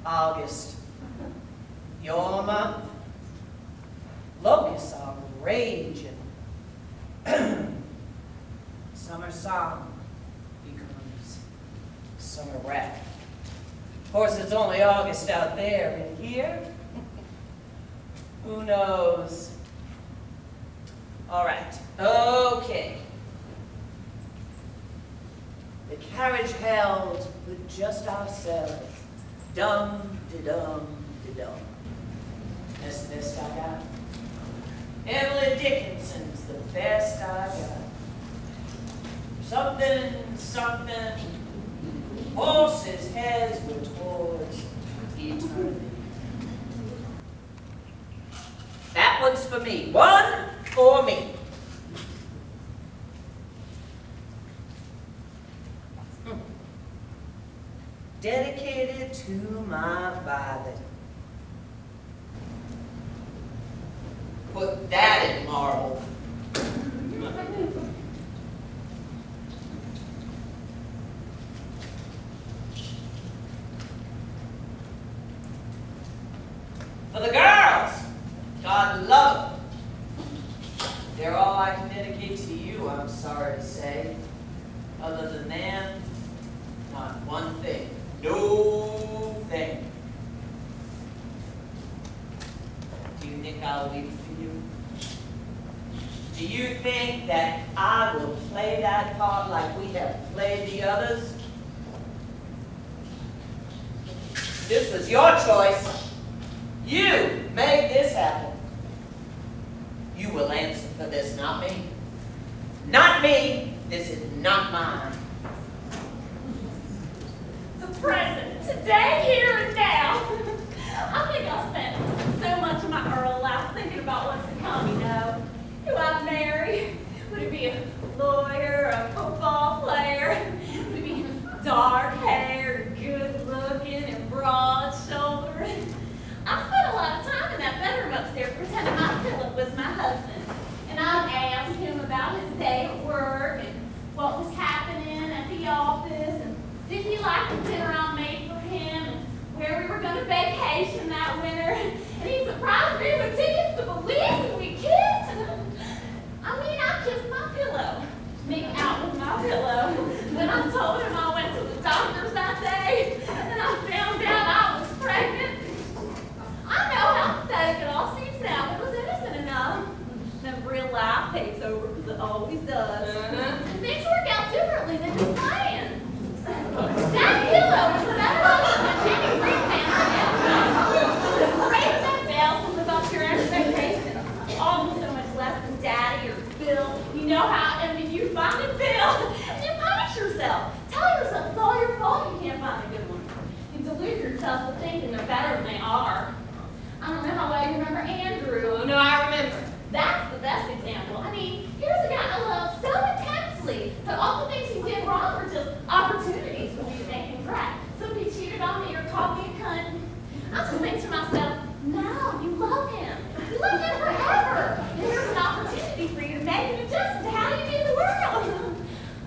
August, your month. Locusts are raging. Summer song becomes summer rap. Of course, it's only August out there, and here, who knows? All right, okay. The carriage held with just ourselves. Dum-de-dum-de-dum. That's the best I got. Emily Dickinson's the best I got. Something, something. Horses' heads were towards eternity. That one's for me. One for me. Dedicated to my Violet. Put that in marble. For the girls, God love them. They're all I can dedicate to you, I'm sorry to say. Other than that, not one thing. No thing. Do you think I'll weep for you? Do you think that I will play that part like we have played the others? This was your choice. You made this happen. You will answer for this, not me. Not me. This is not mine. The present, today, here, and now. I think I spent so much of my early life thinking about what's to come, you know. Who I'd marry. Would it be a lawyer, a football player? Would it be dark-haired, good-looking, and broad-shouldered? I spent a lot of time in that bedroom upstairs pretending my Philip was my husband. And I'd ask him about his day at work and what was happening at the office, and did he like the dinner I made for him, and where we were going to vacation that winter. And he surprised me with tickets to Belize, and we kissed. And I kissed my pillow. Make out with my pillow. Then I told him I went to the doctor's that day, and I found out I was pregnant. I know how pathetic it all seems now, but it was innocent enough. Then real life takes over, because it always does. And things work out differently than you planned. That pillow was the better option than Jimmy Greenman for great that fails to live up to your expectations. Almost so much less than Daddy or Bill. You know how, I mean, you find a Bill, and you punish yourself. Tell yourself it's all your fault you can't find a good one. You delude yourself with thinking they're better than they are. I don't know how well you remember Andrew. Oh, no, I remember. That's the best example. I mean, here's a guy I love so intensely, but all the things he did wrong were just opportunities for me to make him right. Somebody cheated on me or called me a cunt. I just think to myself, no, you love him. You love him forever. And here's an opportunity for you to make an adjustment to how you view the world.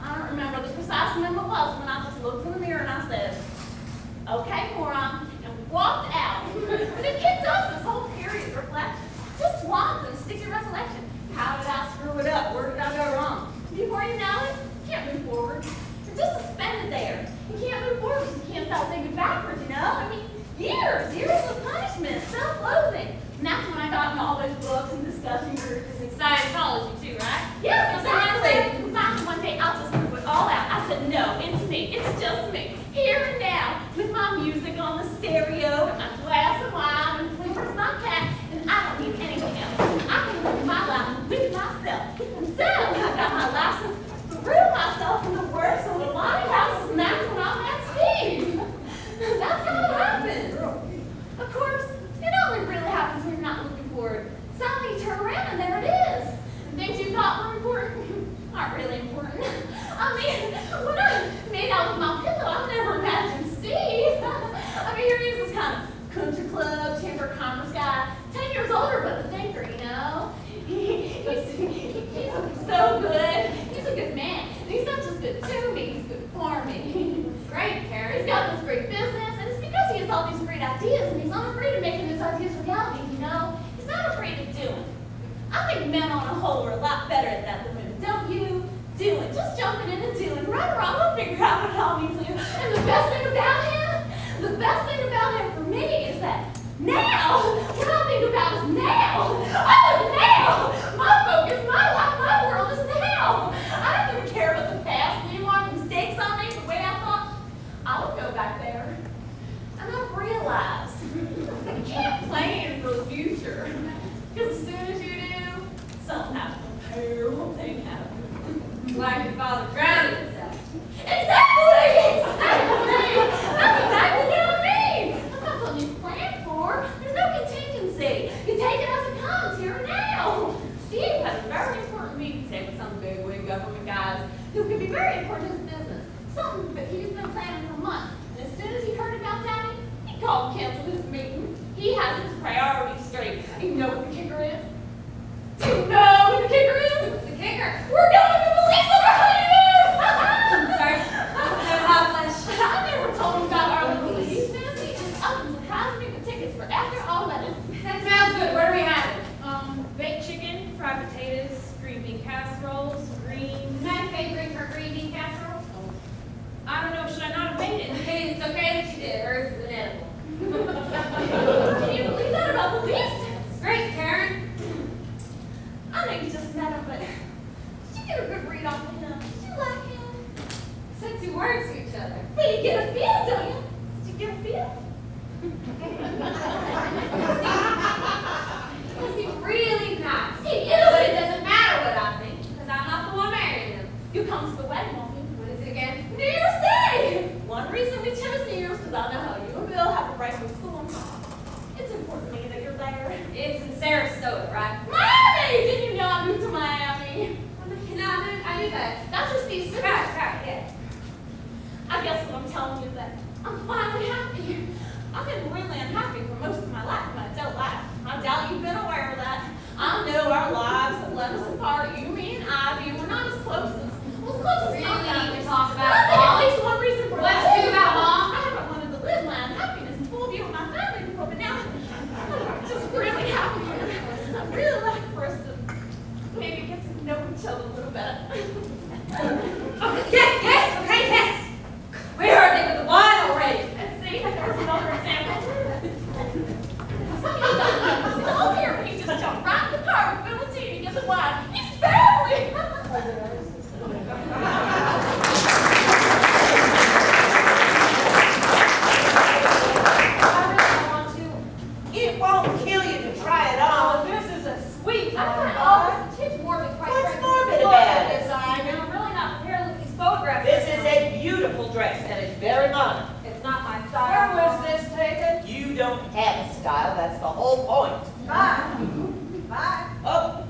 I don't remember the precise number was when I just looked in the mirror and I said, okay, moron, and walked out. But the kid does this whole period of reflection. Just swamp and stick your recollection. How did I screw it up? Where did I go wrong? Before you know it, you can't move forward. You're just suspended there. You can't move forward because you can't stop thinking backwards, you know? I mean, years of punishment, self-loathing. And that's when I got into all those books and discussion groups and Scientology too, right? Yes, exactly. And finally one day I'll just threw it all out. I said, no, it's me. It's just me. Here and now, with my music on the great ideas, and he's unafraid of making his ideas reality, you know? He's not afraid of doing. I think men on a whole are a lot better at that than women, don't you? Doing, just jumping in and doing. Right or wrong, we'll figure out what it all means to you. And the best thing about him for me is that now, what I think about is now. Oh, now! My focus, my life, my world is now. I don't even care about the past anymore, the mistakes I made, the way I thought. I would go back there. And I've realized you can't plan for the future. Because as soon as you do, something happens. A terrible thing happens. Like your father drowning himself. Exactly! That's exactly what I mean! That's not something you plan for. There's no contingency. You take it as it comes, here and now. Steve has a very important meeting today with some big-wig government guys who could be very important to his business. Something that he's been planning for months. And as soon as he heard about Daddy, he called and canceled his meeting. He has his priorities straight. You know what the kicker is? Do you know what the kicker is? What's the kicker? We're going to the police on our honeymoon! Sorry. I never told him about our police, Nancy. It's up and surprised me with tickets for after all wedding. That sounds good. Where do we have it? Baked chicken, fried potatoes, green bean casseroles, green. Mattie Fae bring her green bean casserole? I don't know, should I not have made it? Hey, it's okay that you did. Hers is an edible. Can you believe that about police? It's great, Karen. I know you just met him, but did you get a good read off of him? Did you like him? Said 2 words to each other. But you get a feel, don't you? Did you get a feel? Is he really nice? He is. But it doesn't matter what I think, because I'm not the one marrying him. You come to the wedding, won't you? What is it again? New Year's Day! One reason we chose New Year's because I know how you and Bill have a break from school. It's important to me that you're there. It's in Sarasota, right? Miami! Did you know I moved to Miami? I knew that. That's where Steve's Right, yeah. I guess what I'm telling you is that I'm finally happy. I've been really unhappy for most of my life, and I don't laugh. I doubt you've been aware of that. I know our lives have led us apart. You, me, and Ivy, we're not as close as Really sometimes. need to talk about I think Mom. at least one reason for What's that. it about Mom? I haven't wanted to live my unhappiness in full view of my family before, but now I'm just really happy. I'd really like for us to maybe get to know each other a little better. Yes. We heard it with the wine already. And see, there's another example. Somebody doesn't know the whole here, he just jumped right in the car with Bill and Tina, gets a wine. He's family! It won't kill you to try it on. This is a sweet I one. find all this tip morbid, quite What's frankly. morbid about it? I'm really not prepared to look at these photographs. This is a beautiful dress, and it's very modern. It's not my style. Where was this taken? You don't have a style, that's the whole point. Bye. Oh,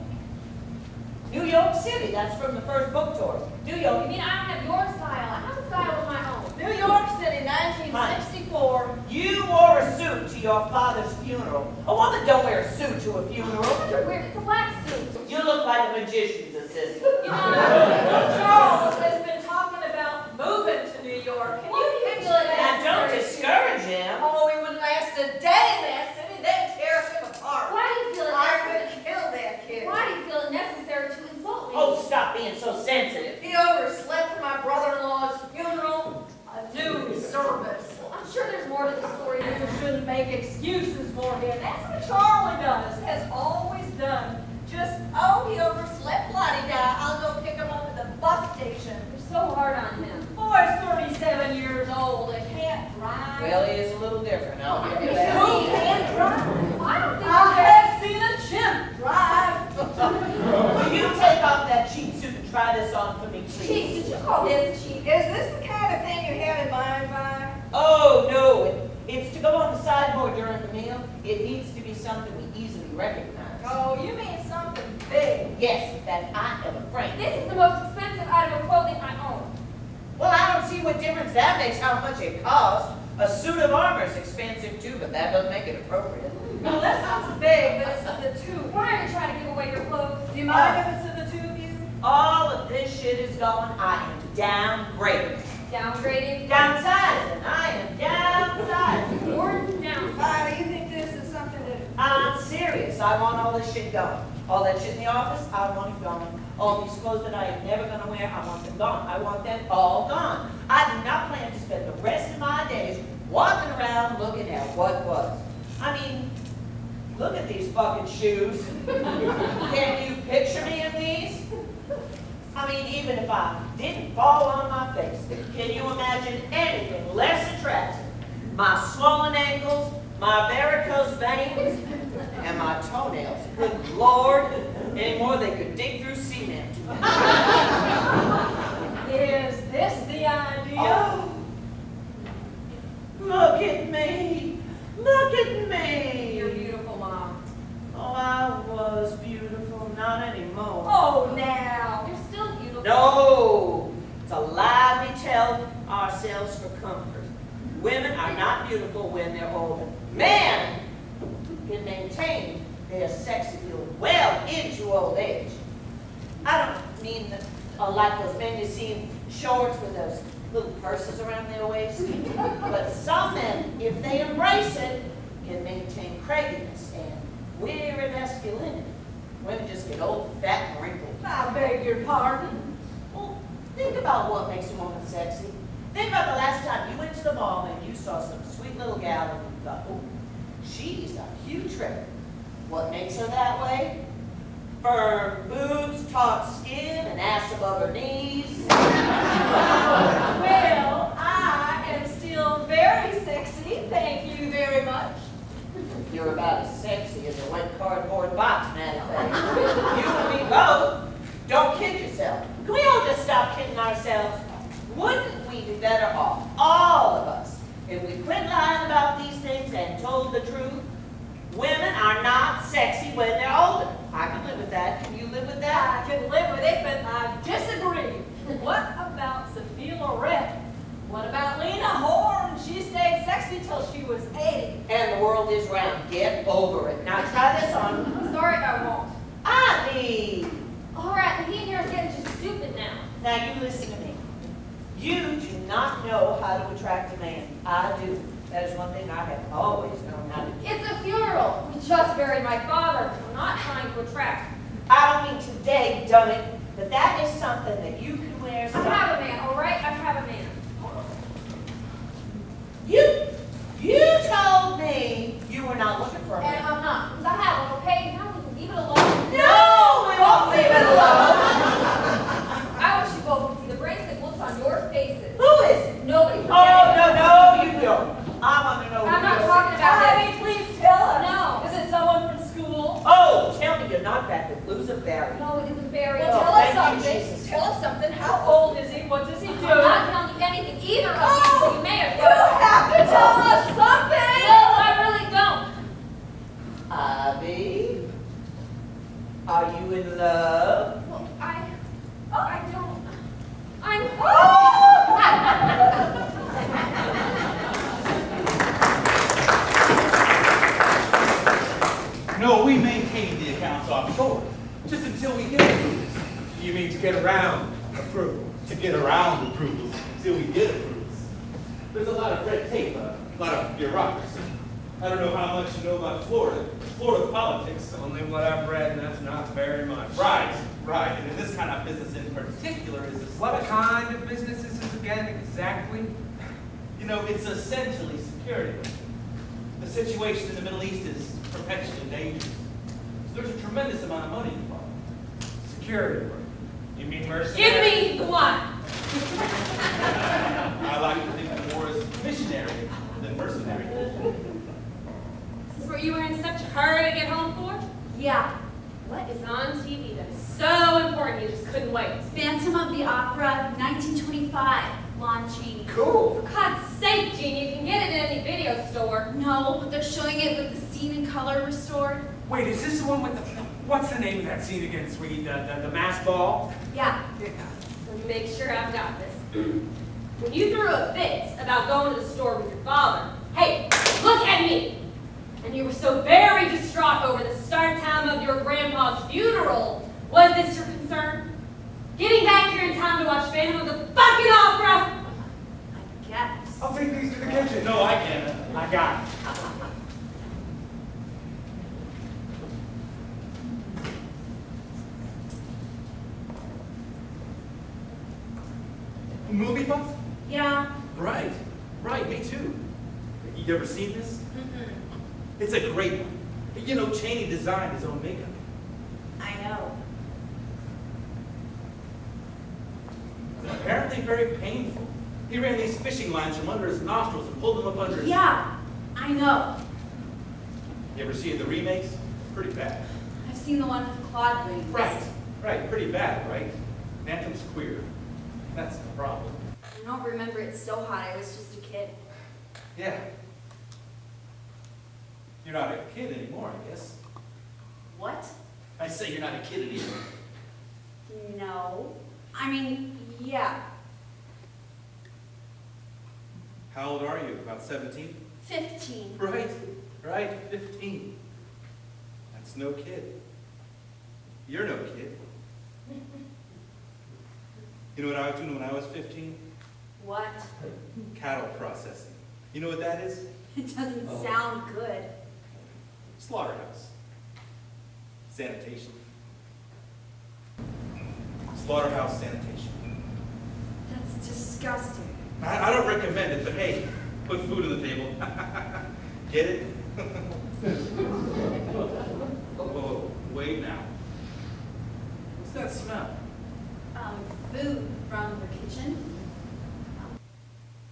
New York City, that's from the first book tour. New You York. mean I don't have your style? I have a style of my own. New York City, 1964. You wore a suit to your father's funeral. A woman don't wear a suit to a funeral. You're weird. It's a black suit. You look like a magician's assistant. You know, Charles has been talking about moving to New York. Can you picture Now, that? don't discourage him. Oh, we wouldn't last a day in that city. They'd tear us apart. Why do you feel it I necessary? could kill that kid. Why do you feel it necessary to insult me? Oh, stop being so sensitive. He overslept for my brother-in-law's funeral. A new service. I'm sure there's more to the story. You shouldn't make excuses for him. That's what Charlie does, has always done. Just, oh, he overslept, la-di-da. I'll go pick him up at the bus station. You're so hard on him. Boy's 37 years old and can't drive. Well, he is a little different, I'll give you Who that. can't drive? I don't think I you're have seen a chimp drive. Will you take off that cheap suit and try this on for me, please? cheap. Did you call this cheap? Is this the kind of thing you have in mind, Vi? Oh, no. It's to go on the sideboard during the meal. It needs to be something we easily recognize. Oh, you mean something big. Yes, that I am afraid. This is the most expensive item of clothing I own. Well, I don't see what difference that makes how much it costs. A suit of armor is expensive too, but that doesn't make it appropriate. Well, that sounds big, but it's in the two. Why are you trying to give away your clothes? Do you mind if it's in the two of you? All of this shit is gone. I am downgraded. Downgraded? Downsizing. I am downsizing. Or down business. I want all this shit gone. All that shit in the office, I want it gone. All these clothes that I am never going to wear, I want them gone. I want them all gone. I do not plan to spend the rest of my days walking around looking at what was. I mean, look at these fucking shoes. Can you picture me in these? I mean, even if I didn't fall on my face, can you imagine anything less attractive? My swollen ankles, my varicose veins, and my toenails. Good Lord, anymore they could dig through cement. Is this the idea? Oh, look at me. Look at me. You're beautiful, Mom. Oh, I was beautiful, not anymore. Oh, now. You're still beautiful. No, it's a lie we tell ourselves for comfort. Women are not beautiful when they're older. Men can maintain their sex appeal well into old age. I don't mean like those men you see in shorts with those little purses around their waist. But some men, if they embrace it, can maintain cragginess and weary masculinity. Women just get old, fat, and wrinkled. I beg your pardon. Well, think about what makes a woman sexy. Think about the last time you went to the mall and you saw some sweet little gal and you thought, oh, she's a huge trick. What makes her that way? Firm boobs, taut skin, an ass above her knees. Well, I am still very sexy, thank you very much. You're about as sexy as a wet cardboard box, Mattie Fae. You and me both. Don't kid yourself. Can we all just stop kidding ourselves? Wouldn't we be better off, all of us, if we quit lying about these things and told the truth? Women are not sexy when they're older. I can live with that. Can you live with that? I can live with it, but I disagree. What about Sophia Loren? What about Lena Horne? She stayed sexy till she was 80. And the world is round. Get over it. Now try this on. Sorry, I won't. Ivy! All right, the heat here is getting just stupid now. Now you listen to me. You do not know how to attract a man. I do. That is one thing I have always known how to do. It's a funeral. We just buried my father. I'm not trying to attract. I don't mean today, dumb it, but that is something that you can wear. I have a man, all right? I have a man. You told me you were not looking for a And man. I'm not, because I have one, okay? Now we can leave it alone. No, we won't leave it alone. I wish you both could see the bracelet looks on your faces. Who is it? Nobody can Oh, get it. no, you don't. I want to know who I'm not it is. talking about Ivy, this. please tell us. No. Is it someone from school? Oh, tell me you're not back with loser Barry. No, it isn't Barry. Oh, Tell us thank you, something. Jesus. Tell us something. How old is he? What does he do? I'm not telling you anything either of you, so you may have You have to tell us something. No, I really don't. Ivy, are you in love? Well, I don't. I'm. No, we maintain the accounts offshore, just until we get approvals. You mean to get around approval? To get around approvals, until we get approvals. There's a lot of red tape, a lot of bureaucracy. I don't know how much you know about Florida politics. Only what I've read, and that's not very much. Right. And in this kind of business in particular is a What special- kind of business is this again, exactly? You know, it's essentially security work. The situation in the Middle East is perpetually dangerous. So there's a tremendous amount of money involved. Security work. You mean mercenary? Give me one. I like to think of more as missionary than mercenary. This is what you were in such a hurry to get home for? Yeah. What is on TV that is so important you just couldn't wait? Phantom of the Opera, 1925, launching. Cool. For God's sake, Gene, you can get it in any video store. No, but they're showing it with the scene in color restored. Wait, is this the one with the, what's the name of that scene again, sweetie? The mass ball? Yeah. Let me make sure I've got this. When you threw a fit about going to the store with your father, hey, look at me! And you were so very distraught over the start time of your grandpa's funeral. Was this your concern? Getting back here in time to watch Phantom of the fucking Opera? I guess. I'll take these to the kitchen. No, I can't. I got it. Movie buff? Yeah. Right, me too. You ever seen this? It's a great one. You know, Chaney designed his own makeup. I know. Apparently very painful. He ran these fishing lines from under his nostrils and pulled them up under his... Yeah, I know. You ever see the remakes? Pretty bad. I've seen the one with Claude Green. Right, pretty bad, right? Phantom's queer. That's the problem. I don't remember it so hot. I was just a kid. Yeah. You're not a kid anymore, I guess. What? I say you're not a kid anymore. No. I mean, yeah. How old are you? About 17? 15. Right, 15. That's no kid. You're no kid. You know what I was doing when I was 15? What? Cattle processing. You know what that is? It doesn't sound good. Slaughterhouse. Sanitation. Slaughterhouse sanitation. That's disgusting. I don't recommend it, but hey, put food on the table. Get it? Whoa, wait now. What's that smell? Food from the kitchen.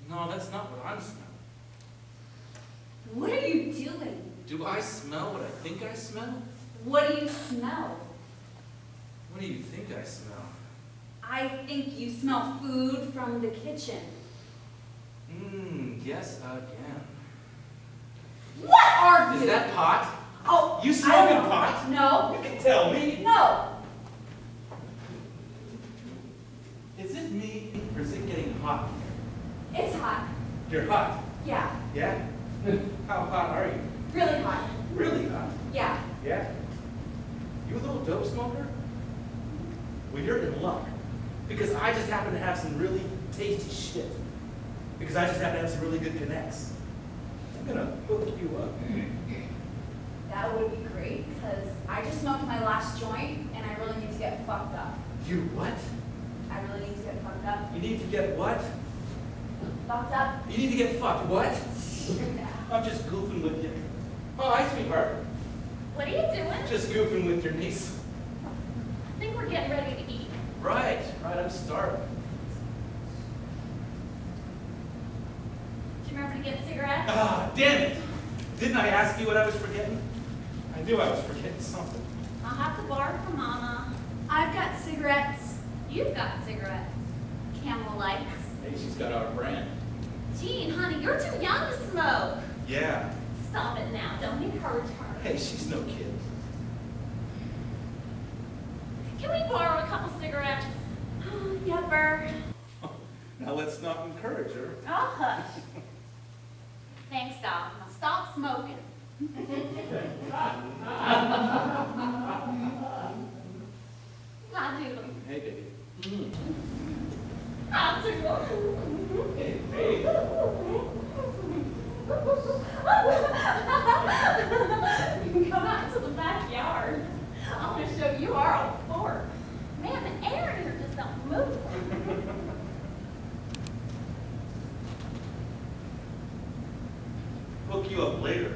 No, that's not what I'm smelling. What are you doing? Do I smell what I think I smell? What do you smell? What do you think I smell? I think you smell food from the kitchen. Yes again. What are you? Is that pot? Oh, You I smoking don't know. pot? No. You can tell me. No. Is it me or is it getting hot? It's hot. You're hot. Yeah. Yeah? How hot are you? Really hot. Really hot. Yeah. Yeah? You a little dope smoker? Well, you're in luck. Because I just happen to have some really tasty shit. Because I just happen to have some really good connects. I'm gonna hook you up. That would be great, because I just smoked my last joint, and I really need to get fucked up. You what? I really need to get fucked up. You need to get what? Fucked up? You need to get fucked. What? Yeah. I'm just goofing with you. Oh, hi, sweetheart. What are you doing? Just goofing with your niece. I think we're getting ready to eat. Right, I'm starving. Do you remember to get cigarettes? Ah, damn it! Didn't I ask you what I was forgetting? I knew I was forgetting something. I'll have to borrow from Mama. I've got cigarettes. You've got cigarettes. Camel Lights. Hey, she's got our brand. Gene, honey, you're too young to smoke. Yeah. Stop it now. Don't encourage her. Hey, she's no kid. Can we borrow a couple cigarettes? Yupper. Now let's not encourage her. Oh, hush. Thanks, Doc. Now stop smoking. I do. Hey, baby. I do. Hey, hey. Come out to the backyard. I want to show you our old fort. Man, the air in here just don't move. Hook you up later.